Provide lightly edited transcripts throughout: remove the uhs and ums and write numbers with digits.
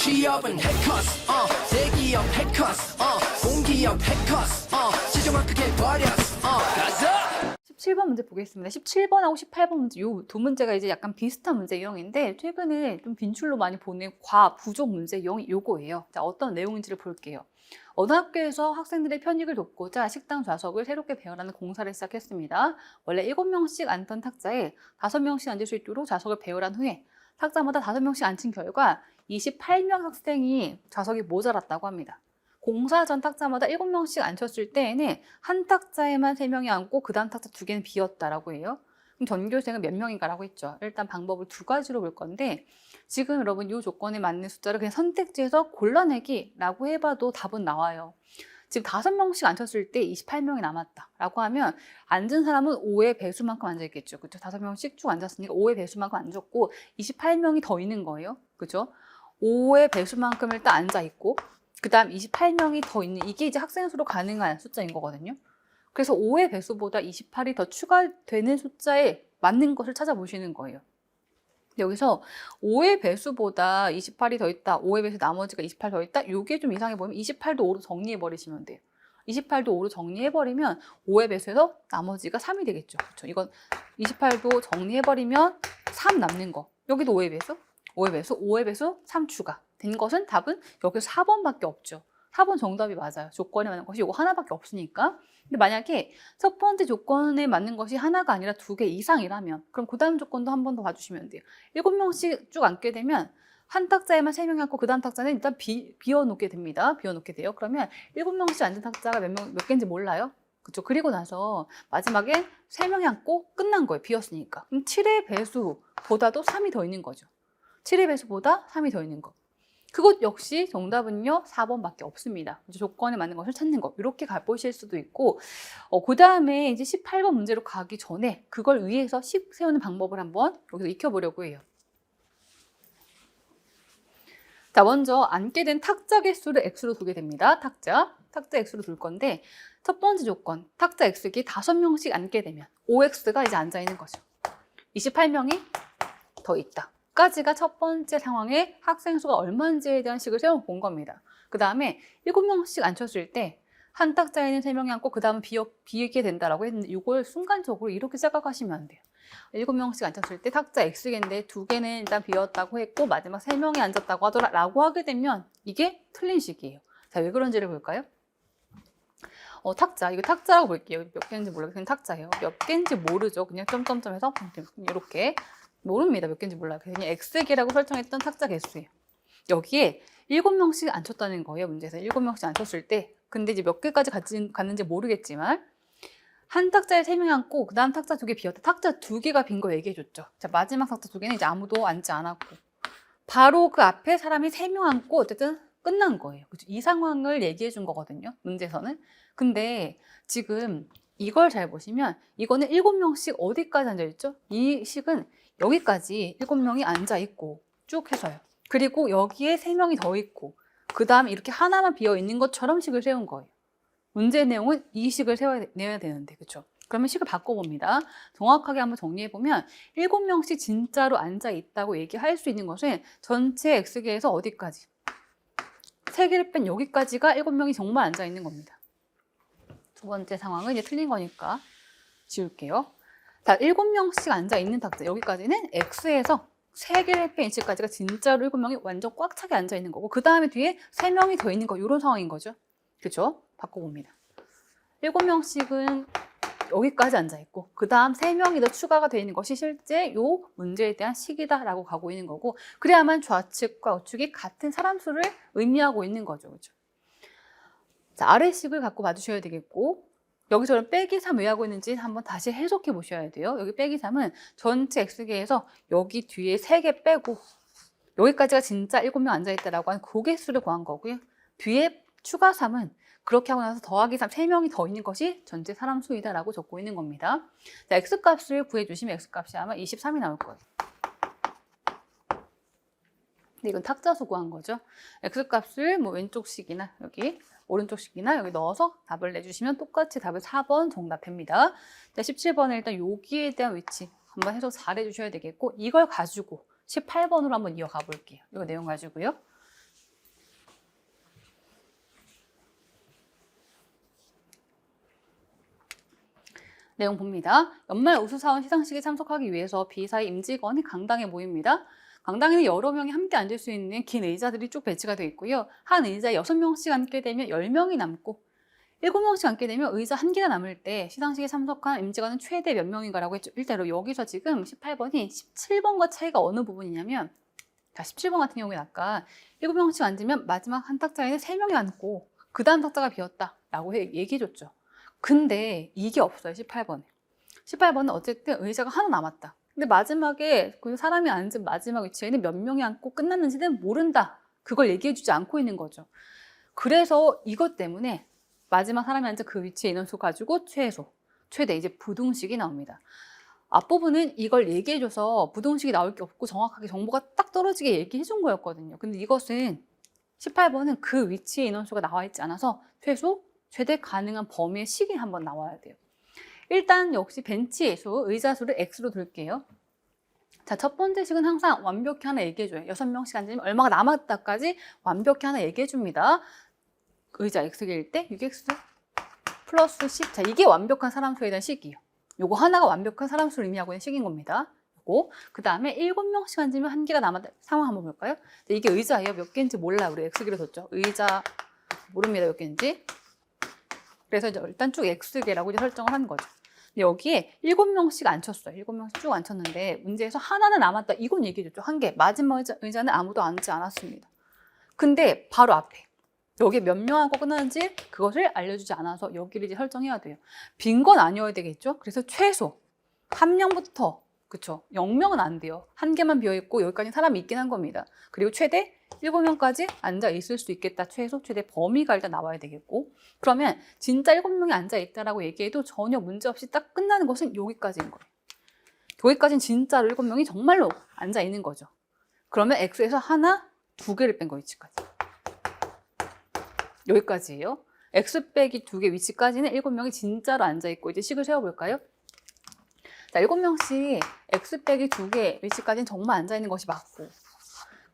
취업은 해커스 대기업 해커스 공기업 해커스 시종을 크게 버렸어 가자 17번 문제 보겠습니다. 17번하고 18번 문제 요 두 문제가 이제 약간 비슷한 문제 유형인데 최근에 좀 빈출로 많이 보는 과 부족 문제 유형이 요거예요. 자, 어떤 내용인지를 볼게요. 어느 학교에서 학생들의 편익을 돕고자 식당 좌석을 새롭게 배열하는 공사를 시작했습니다. 원래 7명씩 앉던 탁자에 5명씩 앉을 수 있도록 좌석을 배열한 후에 탁자마다 5명씩 앉힌 결과 28명 학생이 좌석이 모자랐다고 합니다. 공사 전 탁자마다 7명씩 앉혔을 때에는 한 탁자에만 3명이 앉고 그 다음 탁자 2개는 비었다라고 해요. 그럼 전교생은 몇 명인가라고 했죠. 일단 방법을 2가지로 볼 건데 지금 여러분 이 조건에 맞는 숫자를 그냥 선택지에서 골라내기라고 해봐도 답은 나와요. 지금 5명씩 앉혔을 때 28명이 남았다라고 하면 앉은 사람은 5의 배수만큼 앉아있겠죠. 그렇죠? 5명씩 쭉 앉았으니까 5의 배수만큼 앉았고 28명이 더 있는 거예요. 그렇죠? 5의 배수만큼 일단 앉아있고 그 다음 28명이 더 있는 이게 이제 학생 수로 가능한 숫자인 거거든요. 그래서 5의 배수보다 28이 더 추가되는 숫자에 맞는 것을 찾아보시는 거예요. 여기서 5의 배수보다 28이 더 있다, 5의 배수 나머지가 28 더 있다, 이게 좀 이상해 보이면 28도 5로 정리해버리시면 돼요. 28도 5로 정리해버리면 5의 배수에서 나머지가 3이 되겠죠. 그렇죠? 이건 28도 정리해버리면 3 남는 거. 여기도 5의 배수, 5의 배수, 5의 배수 3 추가. 된 것은 답은 여기서 4번밖에 없죠. 4번 정답이 맞아요. 조건에 맞는 것이 이거 하나밖에 없으니까. 근데 만약에 첫 번째 조건에 맞는 것이 하나가 아니라 2개 이상이라면 그럼 그 다음 조건도 한 번 더 봐주시면 돼요. 7명씩 쭉 앉게 되면 한 탁자에만 3명이 앉고 그 다음 탁자는 일단 비워놓게 됩니다. 비워놓게 돼요. 그러면 7명씩 앉은 탁자가 몇 개인지 몰라요? 그렇죠. 그리고 나서 마지막에 3명이 앉고 끝난 거예요. 비었으니까. 그럼 7의 배수보다도 3이 더 있는 거죠. 7의 배수보다 3이 더 있는 거. 그것 역시 정답은요 4번밖에 없습니다. 조건에 맞는 것을 찾는 거 이렇게 가보실 수도 있고 그 다음에 이제 18번 문제로 가기 전에 그걸 위해서 식 세우는 방법을 한번 여기서 익혀보려고 해요. 자, 먼저 앉게 된 탁자 개수를 x로 두게 됩니다. 탁자 x로 둘 건데 첫 번째 조건 탁자 x기 5명씩 앉게 되면 5x가 이제 앉아 있는 거죠. 28명이 더 있다. 까지가 첫 번째 상황에 학생 수가 얼마인지에 대한 식을 세워본 겁니다. 그 다음에 7명씩 앉혔을 때 한 탁자에는 3명이 앉고 그 다음은 비게 된다라고 했는데 이걸 순간적으로 이렇게 생각하시면 안 돼요. 7명씩 앉혔을 때 탁자 X개인데 2개는 일단 비었다고 했고 마지막 3명이 앉았다고 하더라라고 하게 되면 이게 틀린 식이에요. 자, 왜 그런지를 볼까요? 탁자, 이거 탁자라고 볼게요. 몇 개인지 몰라요. 그냥 탁자예요. 몇 개인지 모르죠. 그냥 점점점 해서 이렇게 모릅니다. 몇 개인지 몰라요. 그냥 X개라고 설정했던 탁자 개수예요. 여기에 7명씩 앉혔다는 거예요. 문제에서 7명씩 앉혔을 때 근데 이제 몇 개까지 갔는지 모르겠지만 한 탁자에 3명이 앉고 그 다음 탁자 2개 비었다. 탁자 2개가 빈 거 얘기해줬죠. 자, 마지막 탁자 2개는 이제 아무도 앉지 않았고 바로 그 앞에 사람이 3명 앉고 어쨌든 끝난 거예요. 그렇죠? 이 상황을 얘기해 준 거거든요. 문제에서는. 근데 지금 이걸 잘 보시면 이거는 7명씩 어디까지 앉아있죠? 이 식은 여기까지 7명이 앉아있고 쭉 해서요. 그리고 여기에 3명이 더 있고 그 다음에 이렇게 하나만 비어있는 것처럼 식을 세운 거예요. 문제 내용은 이 식을 내야 되는데 그렇죠? 그러면 식을 바꿔봅니다. 정확하게 한번 정리해보면 7명씩 진짜로 앉아있다고 얘기할 수 있는 것은 전체 X개에서 어디까지? 3개를 뺀 여기까지가 7명이 정말 앉아있는 겁니다. 두 번째 상황은 이제 틀린 거니까 지울게요. 자, 7명씩 앉아있는 탁자 여기까지는 X에서 3개를 뺀 위치까지가 진짜로 7명이 완전 꽉 차게 앉아있는 거고 그 다음에 뒤에 3명이 더 있는 거 이런 상황인 거죠. 그렇죠? 바꿔봅니다. 7명씩은 여기까지 앉아있고 그 다음 3명이 더 추가가 되어 있는 것이 실제 이 문제에 대한 식이다라고 가고 있는 거고 그래야만 좌측과 우측이 같은 사람 수를 의미하고 있는 거죠. 그렇죠? 자, 아래식을 갖고 봐주셔야 되겠고 여기서 빼기 3 왜 하고 있는지 한번 다시 해석해 보셔야 돼요. 여기 빼기 3은 전체 X개에서 여기 뒤에 3개 빼고 여기까지가 진짜 7명 앉아있다라고 하는 그 개수를 구한 거고요. 뒤에 추가 3은 그렇게 하고 나서 더하기 3, 3명이 더 있는 것이 전체 사람 수이다라고 적고 있는 겁니다. 자, X값을 구해주시면 X값이 아마 23이 나올 거예요. 근데 이건 탁자수 구한 거죠. X값을 뭐 왼쪽식이나 여기 오른쪽식이나 여기 넣어서 답을 내주시면 똑같이 답은 4번 정답 됩니다. 자, 17번은 일단 여기에 대한 위치 한번 해석 잘 해주셔야 되겠고 이걸 가지고 18번으로 한번 이어가 볼게요. 이거 내용 가지고요. 내용 봅니다. 연말 우수사원 시상식에 참석하기 위해서 B사의 임직원이 강당에 모입니다. 강당에는 여러 명이 함께 앉을 수 있는 긴 의자들이 쭉 배치가 되어 있고요. 한 의자에 6명씩 앉게 되면 10명이 남고 7명씩 앉게 되면 의자 1개가 남을 때 시상식에 참석한 임직원은 최대 몇 명인가라고 했죠. 일단은 여기서 지금 18번이 17번과 차이가 어느 부분이냐면, 자, 17번 같은 경우에 아까 7명씩 앉으면 마지막 한 탁자에는 3명이 앉고 그 다음 탁자가 비었다라고 얘기해줬죠. 근데 이게 없어요, 18번에. 18번은 어쨌든 의자가 하나 남았다. 근데 마지막에 그 사람이 앉은 마지막 위치에는 몇 명이 앉고 끝났는지는 모른다. 그걸 얘기해주지 않고 있는 거죠. 그래서 이것 때문에 마지막 사람이 앉은 그 위치의 인원수 가지고 최소, 최대 이제 부등식이 나옵니다. 앞부분은 이걸 얘기해줘서 부등식이 나올 게 없고 정확하게 정보가 딱 떨어지게 얘기해준 거였거든요. 근데 이것은 18번은 그 위치의 인원수가 나와 있지 않아서 최소, 최대 가능한 범위의 식이 한번 나와야 돼요. 일단 역시 벤치의 수, 의자 수를 X로 둘게요. 자, 첫 번째 식은 항상 완벽히 하나 얘기해줘요. 6명씩 앉으면 얼마가 남았다까지 완벽히 하나 얘기해줍니다. 의자 X일 때 6X 플러스 10. 자, 이게 완벽한 사람 수에 대한 식이에요. 요거 하나가 완벽한 사람 수를 의미하고 있는 식인 겁니다. 요거. 그 다음에 7명씩 앉으면 1개가 남았다. 상황 한번 볼까요? 자, 이게 의자예요. 몇 개인지 몰라요. 우리 X개로 뒀죠. 의자 모릅니다. 몇 개인지. 그래서 이제 일단 쭉 X개라고 이제 설정을 한 거죠. 근데 여기에 7명씩 앉혔어요. 7명씩 쭉 앉혔는데 문제에서 하나는 남았다. 이건 얘기해줬죠. 1개. 마지막 의자는 아무도 앉지 않았습니다. 근데 바로 앞에 여기에 몇 명하고 끝나는지 그것을 알려주지 않아서 여기를 이제 설정해야 돼요. 빈 건 아니어야 되겠죠. 그래서 최소 1명부터, 그쵸, 0명은 안 돼요. 1개만 비어있고 여기까지 사람이 있긴 한 겁니다. 그리고 최대 7명까지 앉아 있을 수 있겠다. 최소, 최대 범위가 일단 나와야 되겠고, 그러면 진짜 7명이 앉아 있다라고 얘기해도 전혀 문제 없이 딱 끝나는 것은 여기까지인 거예요. 여기까지는 진짜로 7명이 정말로 앉아 있는 거죠. 그러면 X에서 하나, 2개를 뺀 거 위치까지. 여기까지예요. X 빼기 2개 위치까지는 7명이 진짜로 앉아있고, 이제 식을 세워볼까요? 자, 7명씩 X 빼기 2개 위치까지는 정말 앉아있는 것이 맞고,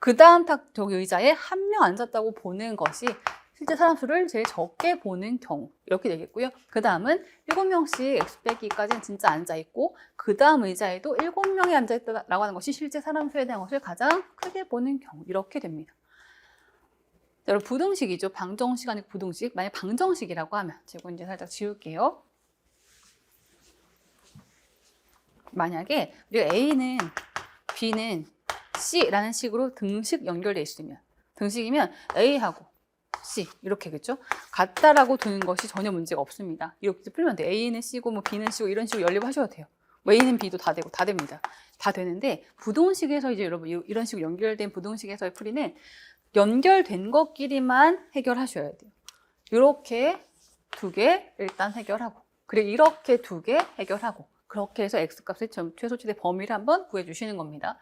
그 다음 저기 의자에 1명 앉았다고 보는 것이 실제 사람 수를 제일 적게 보는 경우, 이렇게 되겠고요. 그 다음은 7명씩 X 빼기까지는 진짜 앉아있고, 그 다음 의자에도 7명이 앉아있다라고 하는 것이 실제 사람 수에 대한 것을 가장 크게 보는 경우, 이렇게 됩니다. 여러분, 부등식이죠. 방정식 아니고 부등식. 만약 방정식이라고 하면, 제가 이제 살짝 지울게요. 만약에 우리가 A는 B는 C라는 식으로 등식 연결되어 있으면, 등식이면 A하고 C 이렇게겠죠. 같다라고 두는 것이 전혀 문제가 없습니다. 이렇게 풀면 돼요. A는 C고 뭐 B는 C고 이런 식으로 연립을 하셔도 돼요. 뭐 A는 B도 다 되고 다 됩니다. 다 되는데 부등식에서 이제 여러분 이런 식으로 연결된 부등식에서의 풀이는 연결된 것끼리만 해결하셔야 돼요. 이렇게 2개 일단 해결하고, 그리고 이렇게 2개 해결하고, 그렇게 해서 X값의 최소 최대 범위를 한번 구해주시는 겁니다.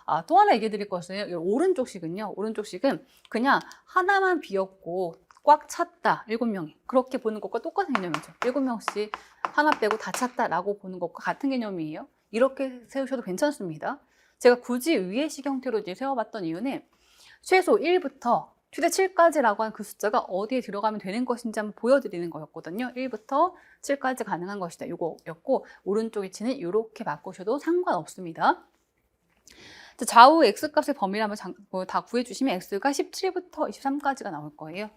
아, 또 하나 얘기해 드릴 것은 오른쪽 식은요. 오른쪽 식은 그냥 하나만 비었고 꽉 찼다. 7명이. 그렇게 보는 것과 똑같은 개념이죠. 7명씩 하나 빼고 다 찼다라고 보는 것과 같은 개념이에요. 이렇게 세우셔도 괜찮습니다. 제가 굳이 위의 식 형태로 이제 세워봤던 이유는 최소 1부터 최대 7까지라고 하는 그 숫자가 어디에 들어가면 되는 것인지 한번 보여드리는 거였거든요. 1부터 7까지 가능한 것이다. 이거였고, 오른쪽 위치는 이렇게 바꾸셔도 상관없습니다. 좌우 X값의 범위를 한번 다 구해주시면 X가 17부터 23까지가 나올 거예요.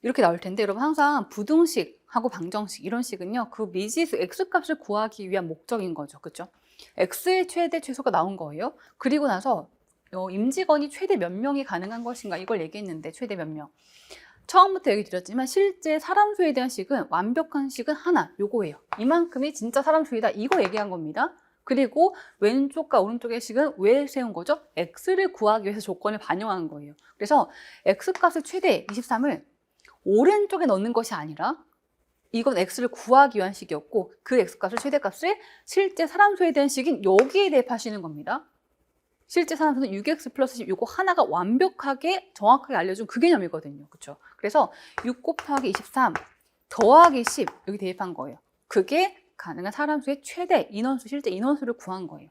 이렇게 나올 텐데, 여러분 항상 부등식하고 방정식 이런 식은요, 그 미지수 X값을 구하기 위한 목적인 거죠. 그렇죠? X의 최대 최소가 나온 거예요. 그리고 나서 임직원이 최대 몇 명이 가능한 것인가 이걸 얘기했는데, 최대 몇 명. 처음부터 얘기 드렸지만 실제 사람 수에 대한 식은 완벽한 식은 하나, 요거예요. 이만큼이 진짜 사람 수이다. 이거 얘기한 겁니다. 그리고 왼쪽과 오른쪽의 식은 왜 세운 거죠? X를 구하기 위해서 조건을 반영한 거예요. 그래서 X값을 최대 23을 오른쪽에 넣는 것이 아니라 이건 X를 구하기 위한 식이었고, 그 X값을 최대값을 실제 사람 수에 대한 식인 여기에 대입하시는 겁니다. 실제 사람 수는 6x 플러스 10, 이거 하나가 완벽하게 정확하게 알려준 그 개념이거든요. 그렇죠? 그래서 6 곱하기 23 더하기 10 여기 대입한 거예요. 그게 가능한 사람 수의 최대 인원수, 실제 인원수를 구한 거예요.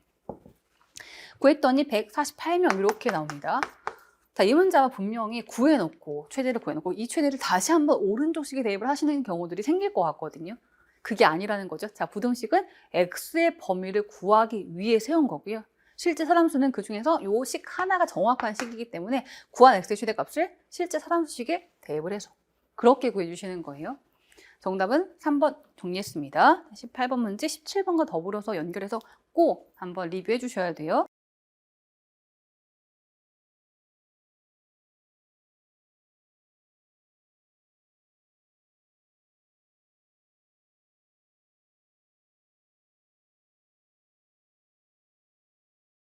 구했더니 148명 이렇게 나옵니다. 자, 이 문제와 분명히 구해놓고 최대를 구해놓고 이 최대를 다시 한번 오른쪽식에 대입을 하시는 경우들이 생길 것 같거든요. 그게 아니라는 거죠. 자, 부등식은 x의 범위를 구하기 위해 세운 거고요. 실제 사람수는 그 중에서 요 식 하나가 정확한 식이기 때문에 구한 x의 최대값을 실제 사람수식에 대입을 해서 그렇게 구해주시는 거예요. 정답은 3번 정리했습니다. 18번 문제 17번과 더불어서 연결해서 꼭 한번 리뷰해 주셔야 돼요.